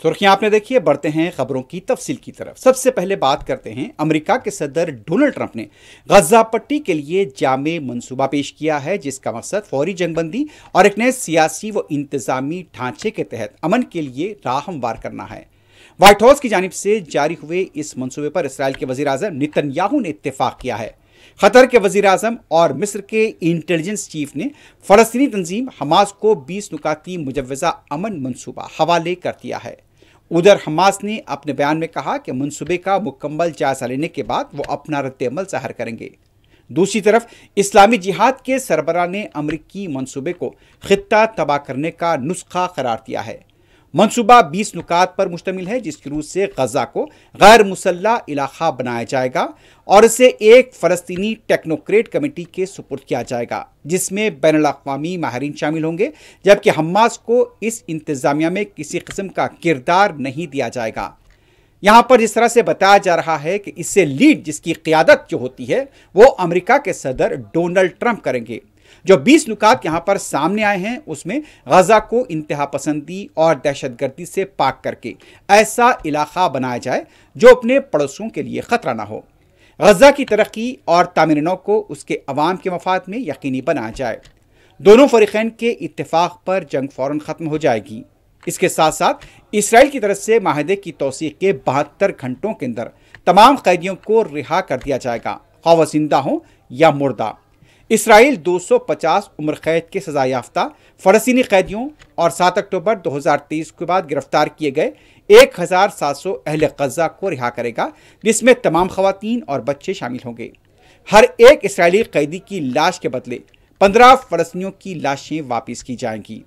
सुर्खियां आपने देखी है। बढ़ते हैं खबरों की तफसील की तरफ। सबसे पहले बात करते हैं, अमेरिका के सदर डोनाल्ड ट्रंप ने गजा पट्टी के लिए जामे मंसूबा पेश किया है, जिसका मकसद फौरी जंगबंदी और एक नए सियासी व इंतजामी ढांचे के तहत अमन के लिए राह हमवार करना है। व्हाइट हाउस की जानिब से जारी हुए इस मंसूबे पर इसराइल के वजीर आजम नेतन्याहू ने इत्तेफाक किया है। कतर के वजीर आजम और मिस्र के इंटेलिजेंस चीफ ने फलस्तीनी तंजीम हमास को 20 नुकाती मुजव्वजा अमन मंसूबा हवाले कर दिया है। उधर हमास ने अपने बयान में कहा कि मंसूबे का मुकम्मल जायजा लेने के बाद वो अपना रद्द-ए-अमल ज़ाहिर करेंगे। दूसरी तरफ इस्लामी जिहाद के सरबराह ने अमरीकी मंसूबे को खित्ता तबाह करने का नुस्खा करार दिया है। मंसूबा 20 नुकात पर मुश्तमिल है, जिसकी रूह से गजा को गैर मुसल्ला इलाका बनाया जाएगा और इसे एक फ़लस्तीनी टेक्नोक्रेट कमेटी के सुपुर्द किया जाएगा, जिसमें बैनुल-अक़वामी माहिरीन शामिल होंगे, जबकि हमास को इस इंतज़ामिया में किसी किस्म का किरदार नहीं दिया जाएगा। यहाँ पर जिस तरह से बताया जा रहा है कि इससे लीड, जिसकी क़ियादत जो होती है, वो अमेरिका के सदर डोनाल्ड ट्रंप करेंगे। जो 20 नुकात यहाँ पर सामने आए हैं, उसमें गजा को इंतहा पसंदी और दहशतगर्दी से पाक करके ऐसा इलाका बनाया जाए जो अपने पड़ोसियों के लिए खतरा ना हो। गजा की तरक्की और तामीर नौ को उसके अवाम के मफाद में यकीनी बनाया जाए। दोनों फरीकैन के इत्तेफाक पर जंग फौरन ख़त्म हो जाएगी। इसके साथ साथ इसराइल की तरफ से माहदे की तौसीक़ के 72 घंटों के अंदर तमाम कैदियों को रिहा कर दिया जाएगा, खा वो जिंदा हों या मुर्दा। इसराइल 250 उम्र कैद के सजा याफ्ता फ़लस्तीनी कैदियों और 7 अक्टूबर 2023 के बाद गिरफ्तार किए गए 1700 अहले गजा को रिहा करेगा, जिसमें तमाम खवातीन और बच्चे शामिल होंगे। हर एक इसराइली कैदी की लाश के बदले 15 फ़लस्तीनियों की लाशें वापस की जाएंगी।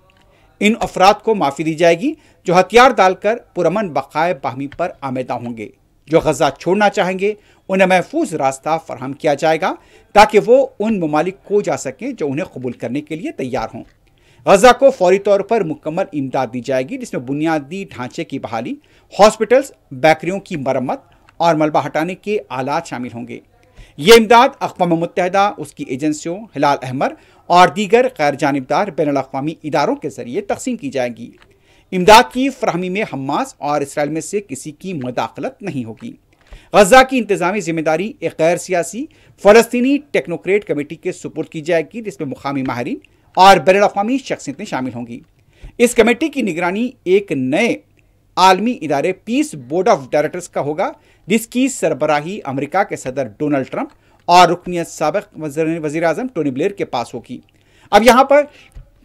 इन अफराद को माफ़ी दी जाएगी जो हथियार डालकर पुरअमन बकाए बाहमी पर आमेदा होंगे। जो गजा छोड़ना चाहेंगे उन्हें महफूज रास्ता फराहम किया जाएगा, ताकि वो उन ममालिक को जा सकें जो उन्हें कबूल करने के लिए तैयार हों। गजा को फौरी तौर पर मुकम्मल इमदाद दी जाएगी, जिसमें बुनियादी ढांचे की बहाली, हॉस्पिटल्स, बेकरियों की मरम्मत और मलबा हटाने के आलात शामिल होंगे। ये इमदाद अक़वाम मुत्तहिदा, उसकी एजेंसियों, हिलाल अहमर और दीगर गैर जानिबदार बैनुल-अक़वामी इदारों के जरिए तकसीम की जाएगी। इमदाद की फरहमी में हमास और इसराइल में से किसी की मुदाखलत नहीं होगी। गजा की इंतजामी जिम्मेदारी एक गैर सियासी फ़लस्तीनी टेक्नोक्रेट कमेटी के सुपुर्द की जाएगी, जिसमें मुकामी माहिरीन और बैनुल-अक़वामी शख्सियतें शामिल होंगी। इस कमेटी की निगरानी एक नए आलमी इदारे पीस बोर्ड ऑफ डायरेक्टर्स का होगा, जिसकी सरबराही अमेरिका के सदर डोनाल्ड ट्रंप और रुकनियत साबिक वज़ीर आज़म टोनी ब्लेयर के पास होगी। अब यहाँ पर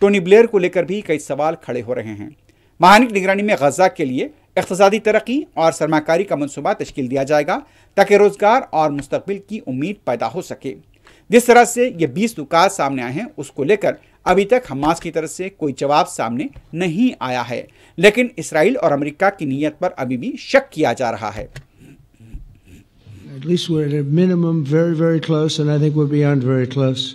टोनी ब्लेयर को लेकर भी कई सवाल खड़े हो रहे हैं। माहानी की निगरानी में गजा के लिए इक़्तिसादी तरक्की और सरमाकारी का मंसूबा तश्कील दिया जाएगा, ताकि रोज़गार और मुस्तक़बिल की उम्मीद पैदा हो सके। जिस तरह से ये 20 नुकात सामने आए हैं, उसको लेकर अभी तक हमास की तरफ से कोई जवाब सामने नहीं आया है, लेकिन इसराइल और अमेरिका की नीयत पर अभी भी शक किया जा रहा है। At least we're at a minimum very, very close, and I think we're beyond very close.